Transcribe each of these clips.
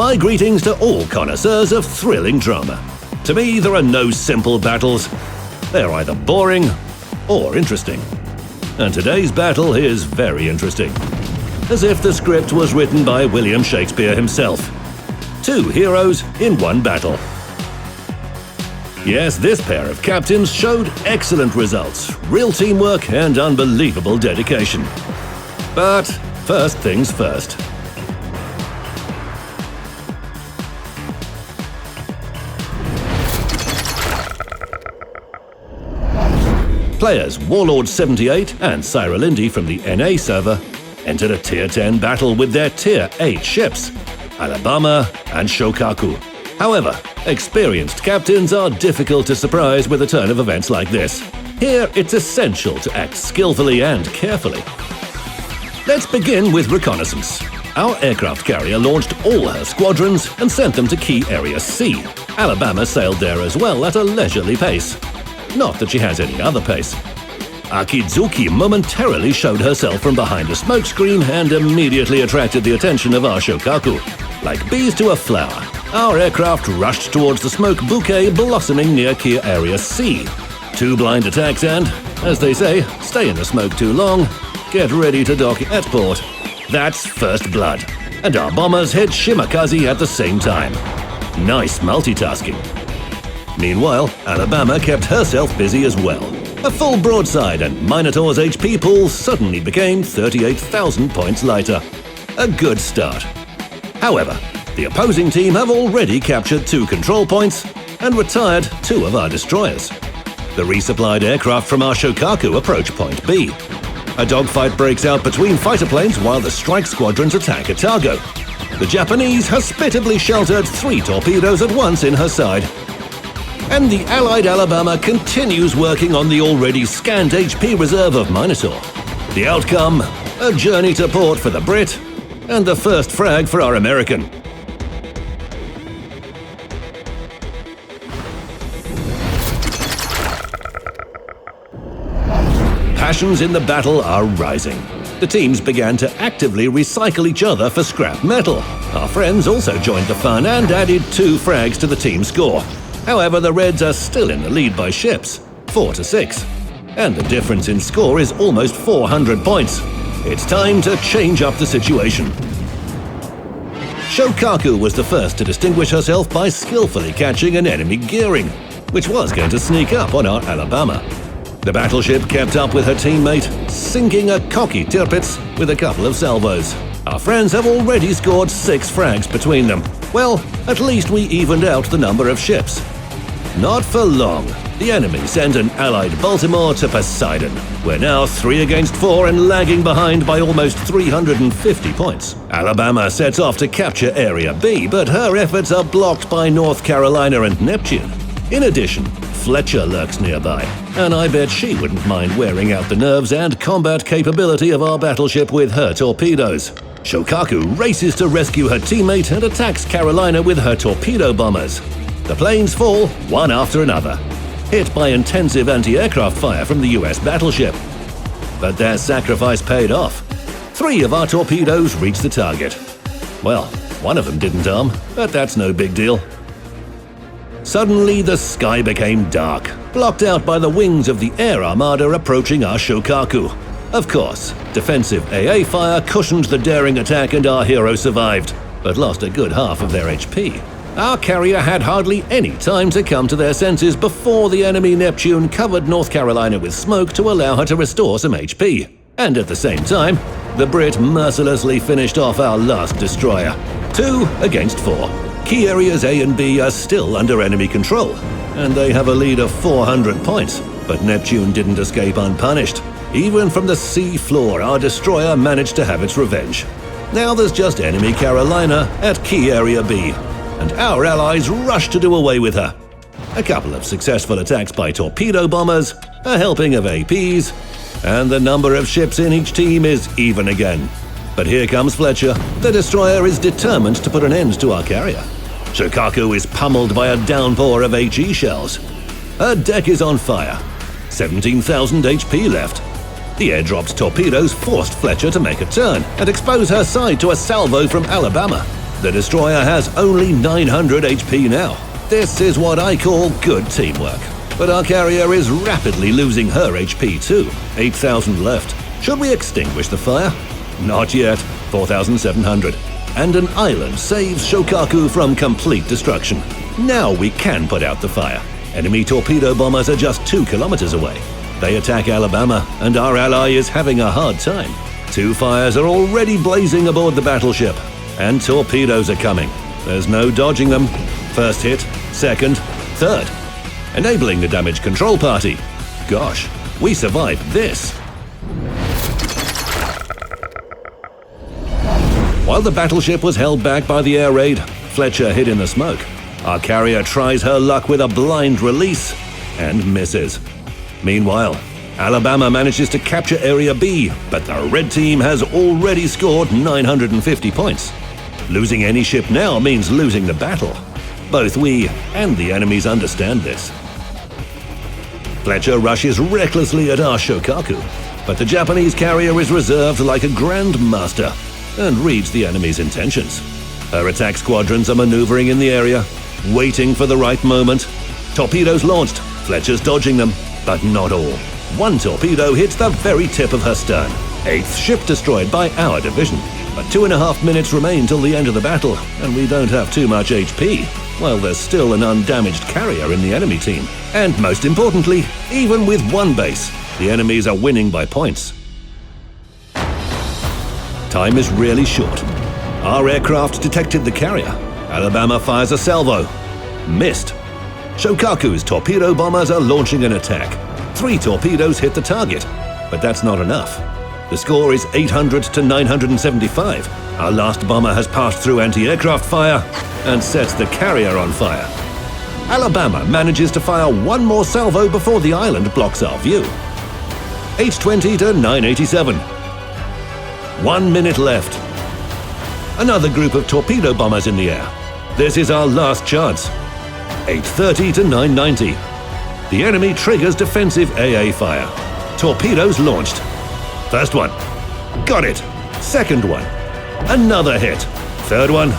My greetings to all connoisseurs of thrilling drama. To me, there are no simple battles. They're either boring or interesting. And today's battle is very interesting. As if the script was written by William Shakespeare himself. 2 heroes in one battle. Yes, this pair of captains showed excellent results, real teamwork and unbelievable dedication. But first things first. Players Warlord 78 and Cyralindi from the NA server entered a Tier 10 battle with their Tier 8 ships, Alabama and Shokaku. However, experienced captains are difficult to surprise with a turn of events like this. Here, it's essential to act skillfully and carefully. Let's begin with reconnaissance. Our aircraft carrier launched all her squadrons and sent them to Key Area C. Alabama sailed there as well at a leisurely pace. Not that she has any other pace. Akizuki momentarily showed herself from behind a smokescreen and immediately attracted the attention of our Shokaku. Like bees to a flower, our aircraft rushed towards the smoke bouquet blossoming near Key Area C. 2 blind attacks and, as they say, stay in the smoke too long, get ready to dock at port. That's first blood. And our bombers hit Shimakaze at the same time. Nice multitasking. Meanwhile, Alabama kept herself busy as well. A full broadside and Minotaur's HP pool suddenly became 38,000 points lighter. A good start. However, the opposing team have already captured 2 control points and retired 2 of our destroyers. The resupplied aircraft from our Shokaku approach Point B. A dogfight breaks out between fighter planes while the strike squadrons attack Otago. The Japanese hospitably sheltered 3 torpedoes at once in her side. And the Allied Alabama continues working on the already scant HP reserve of Minotaur. The outcome, a journey to port for the Brit, and the first frag for our American. Passions in the battle are rising. The teams began to actively recycle each other for scrap metal. Our friends also joined the fun and added 2 frags to the team score. However, the Reds are still in the lead by ships, 4-6. And the difference in score is almost 400 points. It's time to change up the situation. Shokaku was the first to distinguish herself by skillfully catching an enemy gearing, which was going to sneak up on our Alabama. The battleship kept up with her teammate, sinking a cocky Tirpitz with a couple of salvos. Our friends have already scored 6 frags between them. Well, at least we evened out the number of ships. Not for long. The enemy sent an allied Baltimore to Poseidon. We're now 3 against 4 and lagging behind by almost 350 points. Alabama sets off to capture Area B, but her efforts are blocked by North Carolina and Neptune. In addition, Fletcher lurks nearby, and I bet she wouldn't mind wearing out the nerves and combat capability of our battleship with her torpedoes. Shokaku races to rescue her teammate and attacks Carolina with her torpedo bombers. The planes fall one after another, hit by intensive anti-aircraft fire from the US battleship. But their sacrifice paid off. 3 of our torpedoes reached the target. Well, one of them didn't arm, but that's no big deal. Suddenly, the sky became dark, blocked out by the wings of the air armada approaching our Shokaku. Of course, defensive AA fire cushioned the daring attack and our hero survived, but lost a good half of their HP. Our carrier had hardly any time to come to their senses before the enemy Neptune covered North Carolina with smoke to allow her to restore some HP. And at the same time, the Brit mercilessly finished off our last destroyer. 2 against 4. Key areas A and B are still under enemy control, and they have a lead of 400 points. But Neptune didn't escape unpunished. Even from the sea floor, our destroyer managed to have its revenge. Now there's just enemy Carolina at Key Area B, and our allies rush to do away with her. A couple of successful attacks by torpedo bombers, a helping of APs, and the number of ships in each team is even again. But here comes Fletcher. The destroyer is determined to put an end to our carrier. Shokaku is pummeled by a downpour of HE shells. Her deck is on fire. 17,000 HP left. The airdrop's torpedoes forced Fletcher to make a turn and expose her side to a salvo from Alabama. The destroyer has only 900 HP now. This is what I call good teamwork. But our carrier is rapidly losing her HP too, 8,000 left. Should we extinguish the fire? Not yet, 4,700. And an island saves Shokaku from complete destruction. Now we can put out the fire. Enemy torpedo bombers are just 2 kilometers away. They attack Alabama, and our ally is having a hard time. 2 fires are already blazing aboard the battleship, and torpedoes are coming. There's no dodging them. First hit, second, third. Enabling the damage control party. Gosh, we survived this. While the battleship was held back by the air raid, Fletcher hid in the smoke. Our carrier tries her luck with a blind release and misses. Meanwhile, Alabama manages to capture Area B, but the red team has already scored 950 points. Losing any ship now means losing the battle. Both we and the enemies understand this. Fletcher rushes recklessly at our Shokaku, but the Japanese carrier is reserved like a grandmaster and reads the enemy's intentions. Her attack squadrons are maneuvering in the area, waiting for the right moment. Torpedoes launched, Fletcher's dodging them, but not all. One torpedo hits the very tip of her stern. 8th ship destroyed by our division. But 2.5 minutes remain till the end of the battle, and we don't have too much HP. Well, there's still an undamaged carrier in the enemy team. And most importantly, even with one base, the enemies are winning by points. Time is really short. Our aircraft detected the carrier. Alabama fires a salvo. Missed. Shokaku's torpedo bombers are launching an attack. 3 torpedoes hit the target, but that's not enough. The score is 800 to 975. Our last bomber has passed through anti-aircraft fire and sets the carrier on fire. Alabama manages to fire one more salvo before the island blocks our view. 820 to 987. 1 minute left. Another group of torpedo bombers in the air. This is our last chance. 830 to 990. The enemy triggers defensive AA fire. Torpedoes launched. First one. Got it. Second one. Another hit. Third one.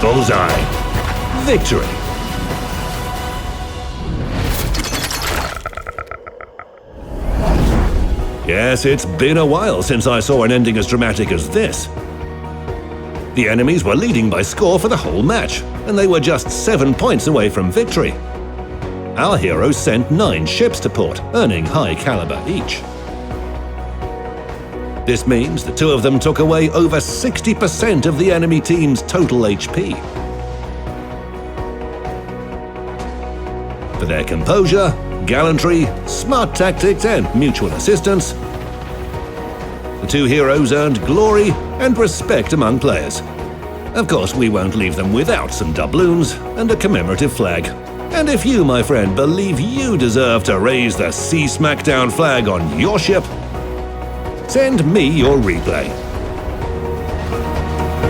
Bullseye. Victory. Yes, it's been a while since I saw an ending as dramatic as this. The enemies were leading by score for the whole match, and they were just 7 points away from victory. Our heroes sent 9 ships to port, earning high caliber each. This means the 2 of them took away over 60% of the enemy team's total HP. For their composure, gallantry, smart tactics, and mutual assistance, the 2 heroes earned glory and respect among players. Of course, we won't leave them without some doubloons and a commemorative flag. And if you, my friend, believe you deserve to raise the Sea Smackdown flag on your ship, send me your replay.